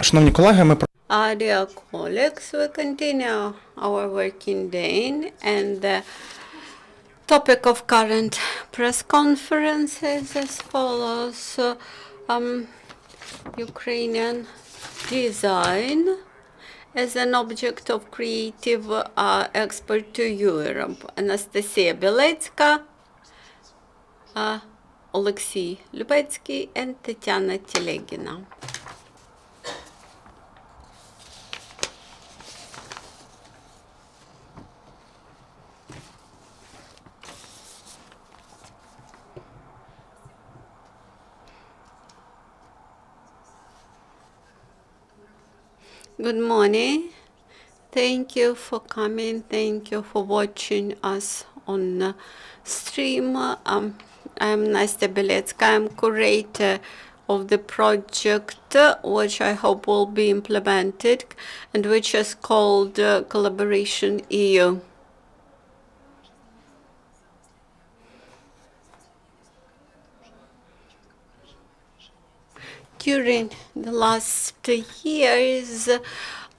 Шановні колеги, ми Dear colleagues, we continue our working day, and the topic of current press conference is as follows. Ukrainian design as an object of creative export to Europe. Anastasia Beletska, Alexei Lubetsky, and Tatiana Telegina. Good morning. Thank you for coming. Thank you for watching us on stream. I'm Nastya Beletska. I'm curator of the project, which I hope will be implemented, and which is called Collaboration EU. During the last years,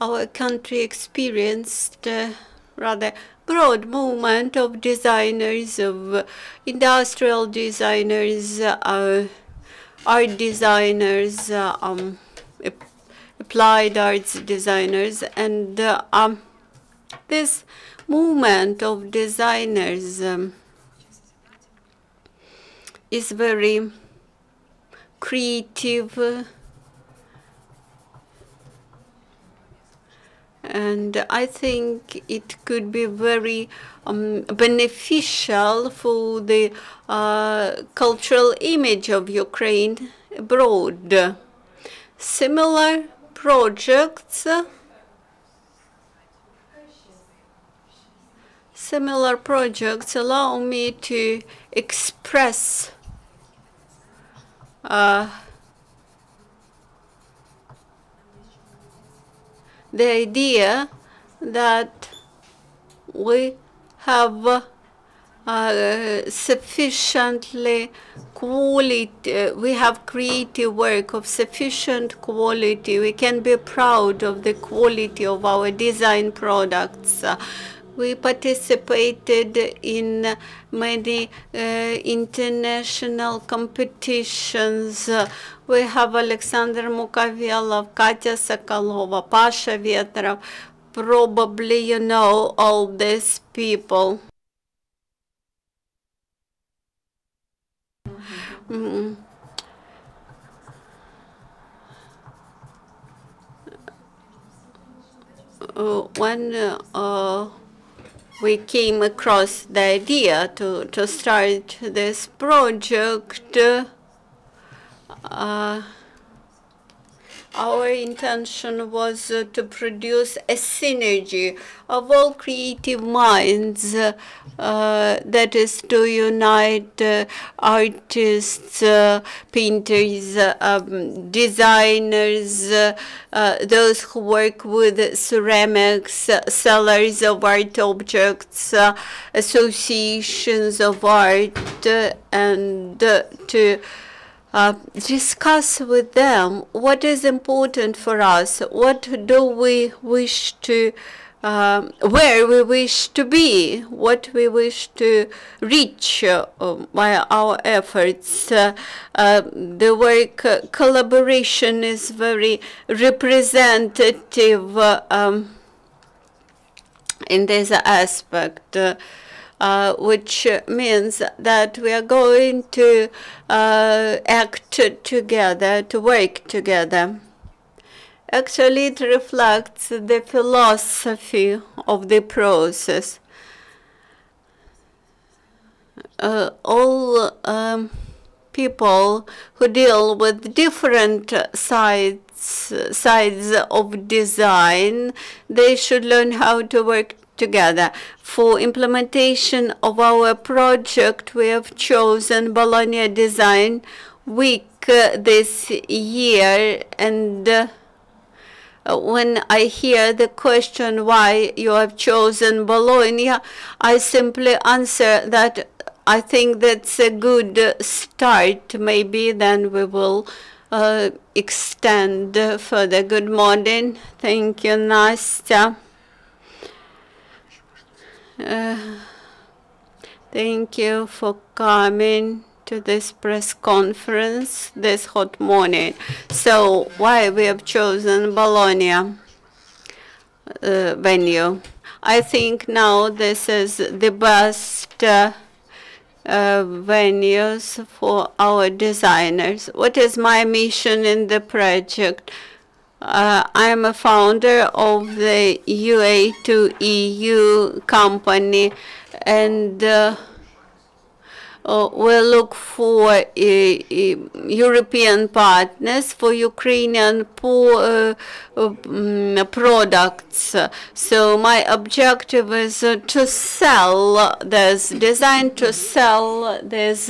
our country experienced a rather broad movement of designers, of industrial designers, art designers, applied arts designers, and this movement of designers is very creative, and I think it could be very beneficial for the cultural image of Ukraine abroad. Similar projects allow me to express the idea that we have sufficiently quality, we have creative work of sufficient quality. We can be proud of the quality of our design products. We participated in many international competitions. We have Alexander Mukavelov, Katya Sokolova, Pasha Vetrov. Probably you know all these people. When we came across the idea to start this project, our intention was to produce a synergy of all creative minds, that is to unite artists, painters, designers, those who work with ceramics, sellers of art objects, associations of art, and to discuss with them what is important for us, what do we wish to, where we wish to be, what we wish to reach by our efforts. The work collaboration is very representative in this aspect. Which means that we are going to act together, to work together. Actually, it reflects the philosophy of the process. All people who deal with different sides of design, they should learn how to work together. For implementation of our project, we have chosen Bologna Design Week this year, and when I hear the question why you have chosen Bologna, I simply answer that I think that's a good start. Maybe then we will extend further. Good morning. Thank you, Nastya. Thank you for coming to this press conference this hot morning. So why we have chosen Bologna venue? I think now this is the best venues for our designers. What is my mission in the project? I'm a founder of the UA to EU company, and we look for European partners for Ukrainian products. So my objective is to sell this design, to sell this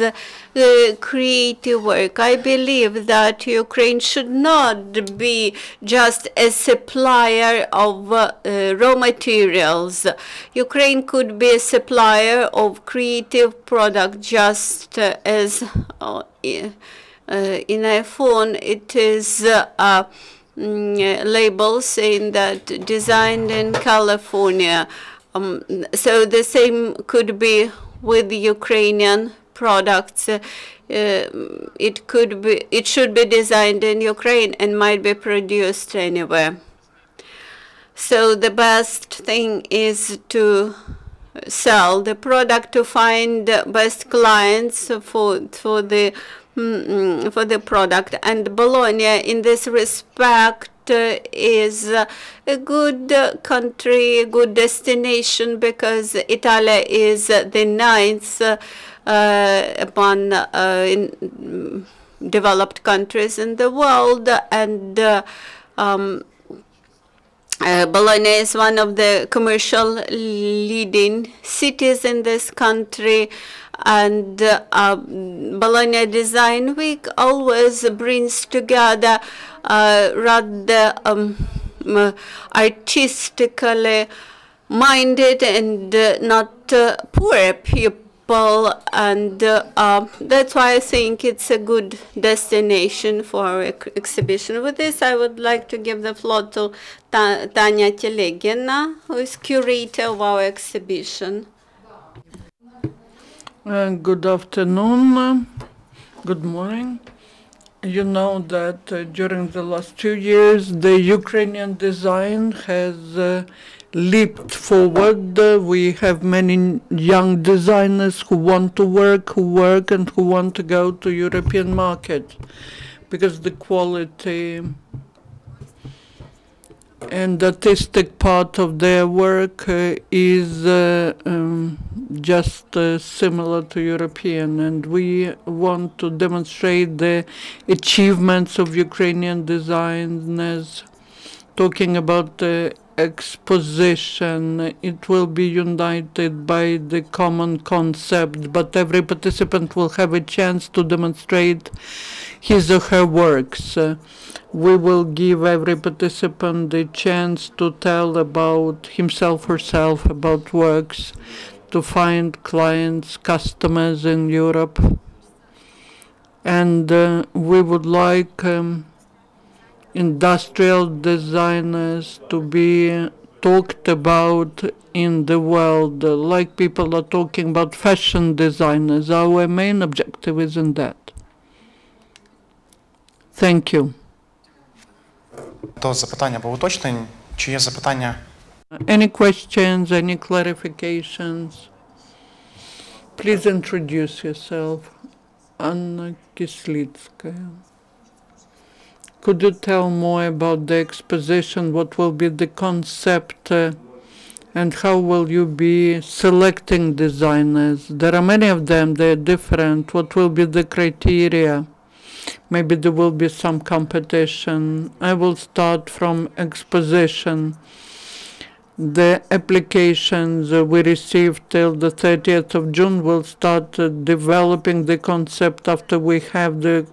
creative work. I believe that Ukraine should not be just a supplier of raw materials. Ukraine could be a supplier of creative product, just as in a phone it is label saying that designed in California. So the same could be with the Ukrainian products. It should be designed in Ukraine and might be produced anywhere. So the best thing is to sell the product, to find best clients for the product. And Bologna, in this respect, is a good country, a good destination, because Italy is the ninth among in developed countries in the world, and Bologna is one of the commercial leading cities in this country, and Bologna Design Week always brings together rather artistically minded and not poor people, and that's why I think it's a good destination for our exhibition. With this, I would like to give the floor to Tanya Telegina, who is curator of our exhibition. Good afternoon, good morning. You know that during the last 2 years, the Ukrainian design has leaped forward. We have many young designers who want to work, and who want to go to European market, because the quality and artistic part of their work is just similar to European, and we want to demonstrate the achievements of Ukrainian designers. Talking about the exposition, it will be united by the common concept, but every participant will have a chance to demonstrate his or her works. We will give every participant the chance to tell about himself or herself, about works, to find clients, customers in Europe. And we would like industrial designers to be talked about in the world, like people are talking about fashion designers. Our main objective is in that. Thank you. До запитання або уточнень. Чи є запитання? Any questions, any clarifications? Please introduce yourself. Anna Kislitskaya. Could you tell more about the exposition? What will be the concept and how will you be selecting designers? There are many of them, they're different. What will be the criteria? Maybe there will be some competition. I will start from exposition. The applications we received till the 30th of June will start developing the concept after we have the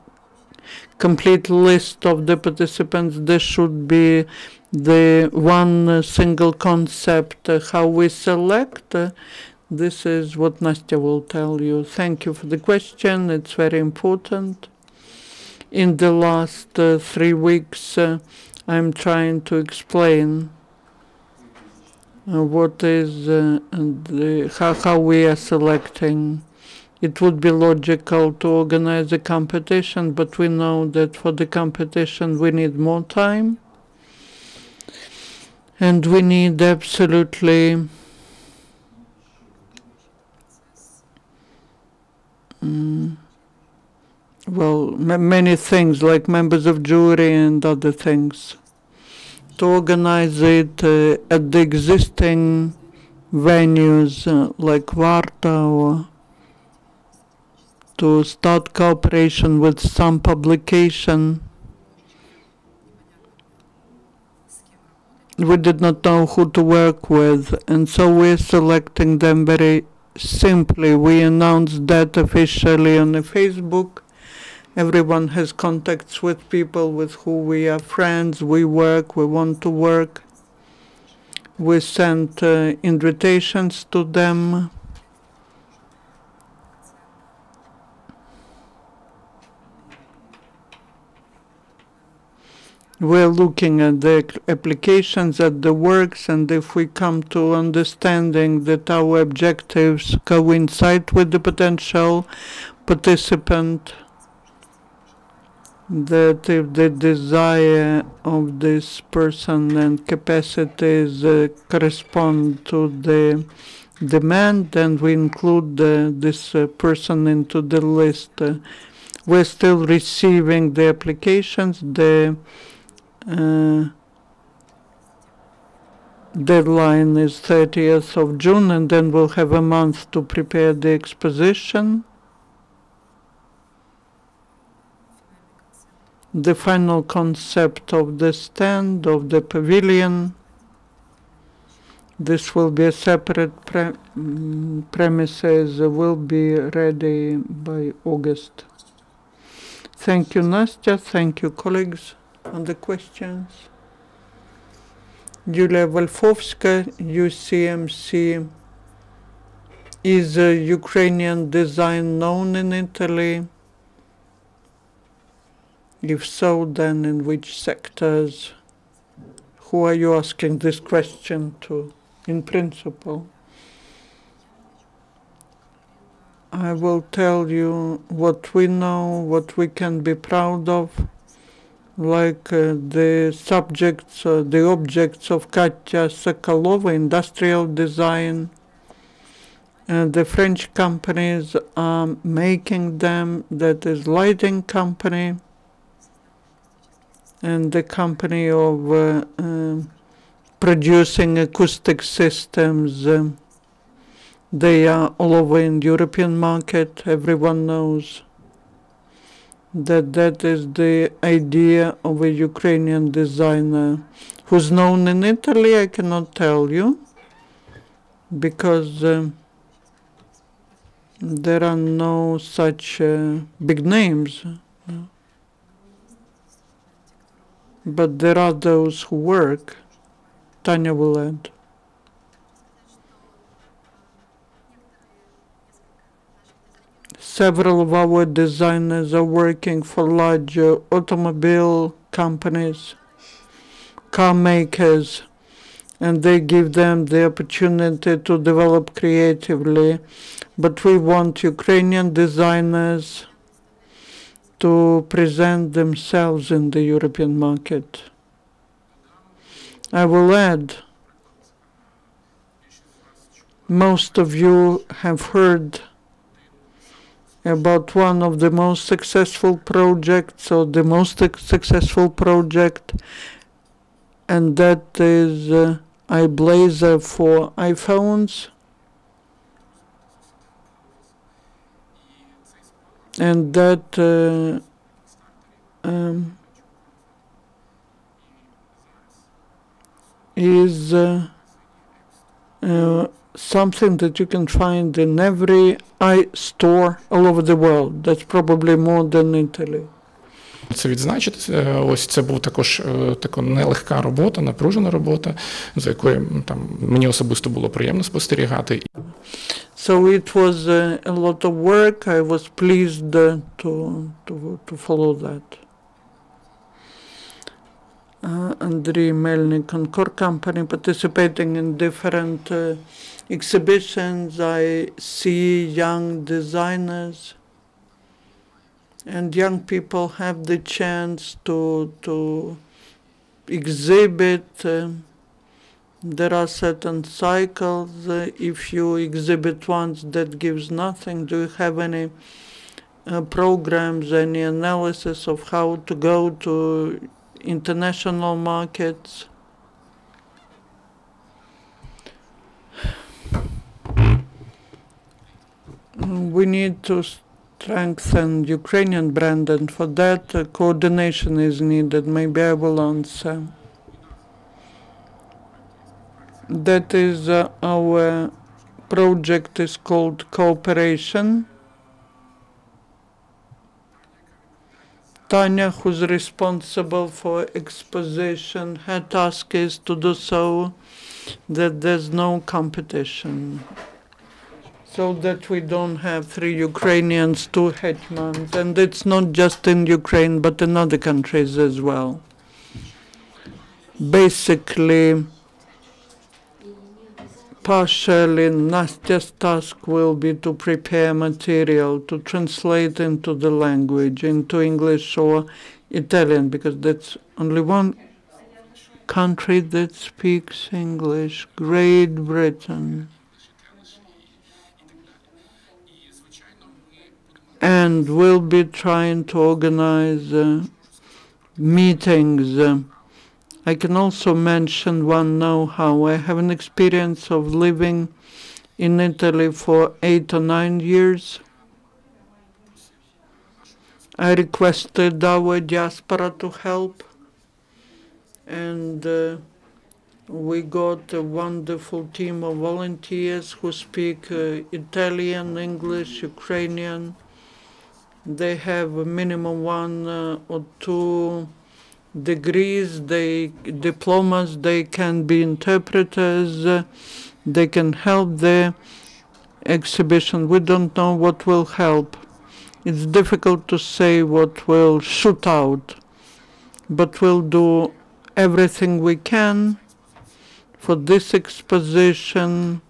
complete list of the participants. This should be the one single concept. How we select, this is what Nastya will tell you. Thank you for the question. It's very important. In the last 3 weeks, I'm trying to explain what is how we are selecting. It would be logical to organize a competition, but we know that for the competition we need more time, and we need absolutely many things like members of jury and other things. To organize it at the existing venues like Varta, or to start cooperation with some publication. We did not know who to work with, and so we're selecting them very simply. We announced that officially on the Facebook. Everyone has contacts with people with who we are friends, we work, we want to work. We sent invitations to them. We're looking at the applications, at the works, and if we come to understanding that our objectives coincide with the potential participant, that if the desire of this person and capacities correspond to the demand, then we include this person into the list. We're still receiving the applications. The deadline is 30th of June, and then we'll have a month to prepare the exposition. The final concept of the stand, of the pavilion. This will be a separate premises, will be ready by August. Thank you, Nastya. Thank you, colleagues, on the questions. Yulia Volfovska, UCMC. Is Ukrainian design known in Italy? If so, then in which sectors? Who are you asking this question to, in principle? I will tell you what we know, what we can be proud of, like the subjects, the objects of Katya Sokolova, industrial design. The French companies are making them, that is lighting company, and the company of producing acoustic systems. They are all over in the European market. Everyone knows that that is the idea of a Ukrainian designer. Who's known in Italy, I cannot tell you, because there are no such big names. But there are those who work. Tanya will add. Several of our designers are working for large automobile companies, car makers, and they give them the opportunity to develop creatively. But we want Ukrainian designers to present themselves in the European market. I will add, most of you have heard about one of the most successful projects, or the most successful project, and that is iBlazer for iPhones. And that is something that you can find in every iStore all over the world. That's probably more than Italy. Це відзначити. Ось це був також така нелегка робота, напружена робота, за якою там мені особисто було приємно спостерігати. So it was a lot of work. I was pleased to follow that. Andriy Melnik and Core Company, participating in different exhibitions. I see young designers and young people have the chance to exhibit. There are certain cycles. If you exhibit once, that gives nothing. Do you have any programs, any analysis of how to go to international markets? We need to strengthen Ukrainian brand, and for that coordination is needed. Maybe I will answer. That is our project is called Cooperation. Tanya, who's responsible for exposition, her task is to do so that there's no competition, so that we don't have 3 Ukrainians, 2 hetmans, and it's not just in Ukraine but in other countries as well. Basically, partially, Nastya's task will be to prepare material, to translate into the language, into English or Italian, because that's only one country that speaks English, Great Britain. And we'll be trying to organize meetings. I can also mention one know-how. I have an experience of living in Italy for 8 or 9 years. I requested our diaspora to help, and we got a wonderful team of volunteers who speak Italian, English, Ukrainian. They have a minimum 1 or 2 degrees, diplomas. They can be interpreters. They can help the exhibition. We don't know what will help. It's difficult to say what will shoot out, but we'll do everything we can for this exposition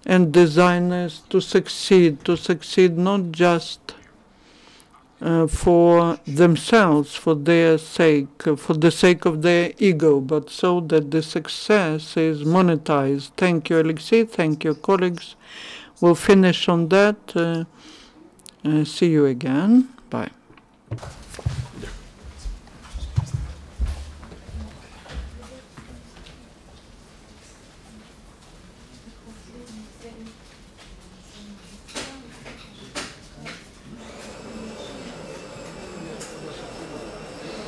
and designers to succeed not just for themselves, for their sake, for the sake of their ego, but so that the success is monetized. Thank you, Alexei. Thank you, colleagues. We'll finish on that. See you again. Bye.